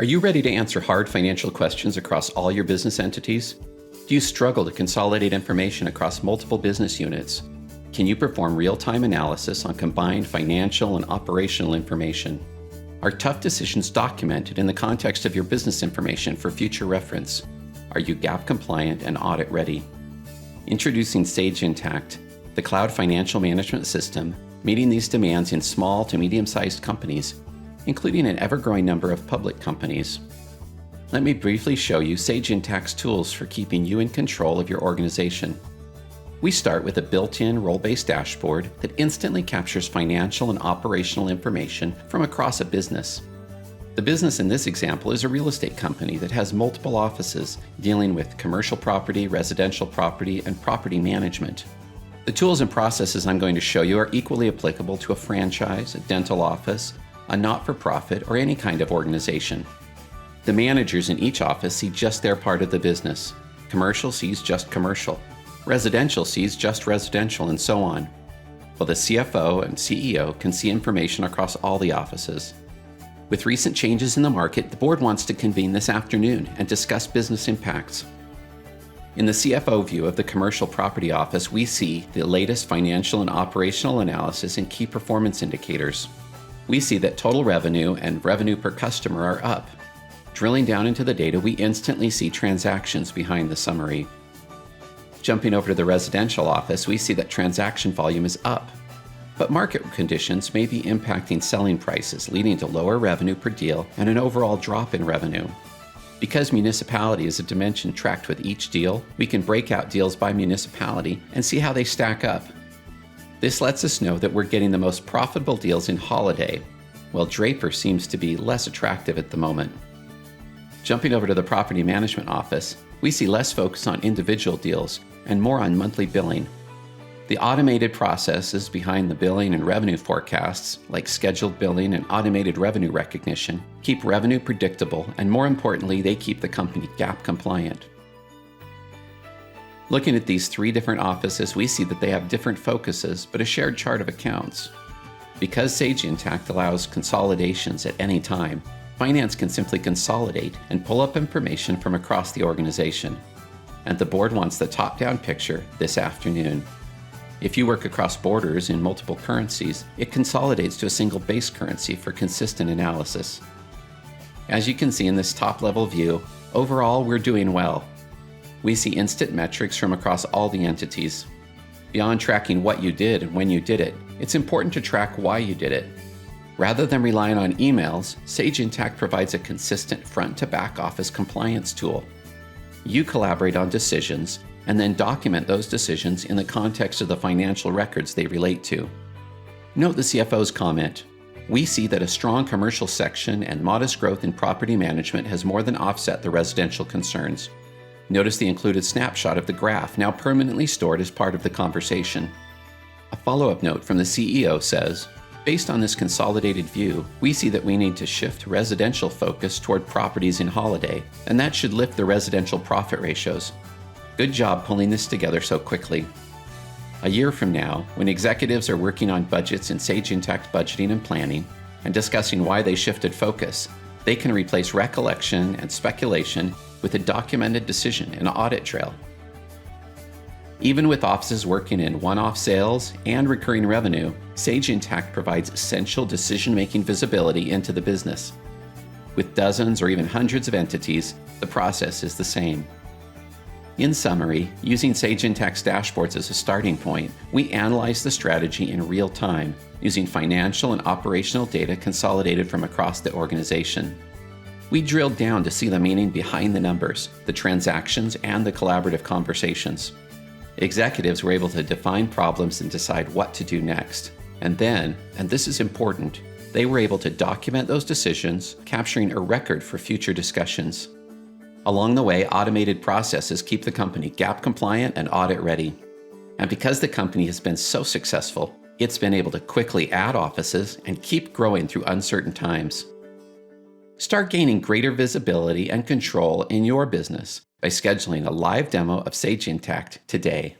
Are you ready to answer hard financial questions across all your business entities? Do you struggle to consolidate information across multiple business units? Can you perform real-time analysis on combined financial and operational information? Are tough decisions documented in the context of your business information for future reference? Are you GAAP compliant and audit ready? Introducing Sage Intacct, the cloud financial management system, meeting these demands in small to medium-sized companies, including an ever-growing number of public companies. Let me briefly show you Sage Intacct's tools for keeping you in control of your organization. We start with a built-in role-based dashboard that instantly captures financial and operational information from across a business. The business in this example is a real estate company that has multiple offices dealing with commercial property, residential property, and property management. The tools and processes I'm going to show you are equally applicable to a franchise, a dental office, a not-for-profit, or any kind of organization. The managers in each office see just their part of the business. Commercial sees just commercial. Residential sees just residential, and so on. While the CFO and CEO can see information across all the offices. With recent changes in the market, the board wants to convene this afternoon and discuss business impacts. In the CFO view of the commercial property office, we see the latest financial and operational analysis and key performance indicators. We see that total revenue and revenue per customer are up. Drilling down into the data, we instantly see transactions behind the summary. Jumping over to the residential office, we see that transaction volume is up. But market conditions may be impacting selling prices, leading to lower revenue per deal and an overall drop in revenue. Because municipality is a dimension tracked with each deal, we can break out deals by municipality and see how they stack up. This lets us know that we're getting the most profitable deals in Holiday, while Draper seems to be less attractive at the moment. Jumping over to the property management office, we see less focus on individual deals and more on monthly billing. The automated processes behind the billing and revenue forecasts, like scheduled billing and automated revenue recognition, keep revenue predictable, and more importantly, they keep the company GAAP compliant. Looking at these three different offices, we see that they have different focuses, but a shared chart of accounts. Because Sage Intacct allows consolidations at any time, finance can simply consolidate and pull up information from across the organization. And the board wants the top-down picture this afternoon. If you work across borders in multiple currencies, it consolidates to a single base currency for consistent analysis. As you can see in this top-level view, overall we're doing well. We see instant metrics from across all the entities. Beyond tracking what you did and when you did it, it's important to track why you did it. Rather than relying on emails, Sage Intacct provides a consistent front-to-back office compliance tool. You collaborate on decisions and then document those decisions in the context of the financial records they relate to. Note the CFO's comment. We see that a strong commercial section and modest growth in property management has more than offset the residential concerns. Notice the included snapshot of the graph, now permanently stored as part of the conversation. A follow-up note from the CEO says, based on this consolidated view, we see that we need to shift residential focus toward properties in Holiday, and that should lift the residential profit ratios. Good job pulling this together so quickly. A year from now, when executives are working on budgets in Sage Intacct budgeting and planning, and discussing why they shifted focus, they can replace recollection and speculation with a documented decision and audit trail. Even with offices working in one-off sales and recurring revenue, Sage Intacct provides essential decision-making visibility into the business. With dozens or even hundreds of entities, the process is the same. In summary, using Sage Intacct's dashboards as a starting point, we analyze the strategy in real time, using financial and operational data consolidated from across the organization. We drilled down to see the meaning behind the numbers, the transactions, and the collaborative conversations. Executives were able to define problems and decide what to do next. And then, and this is important, they were able to document those decisions, capturing a record for future discussions. Along the way, automated processes keep the company GAAP compliant and audit ready. And because the company has been so successful, it's been able to quickly add offices and keep growing through uncertain times. Start gaining greater visibility and control in your business by scheduling a live demo of Sage Intacct today.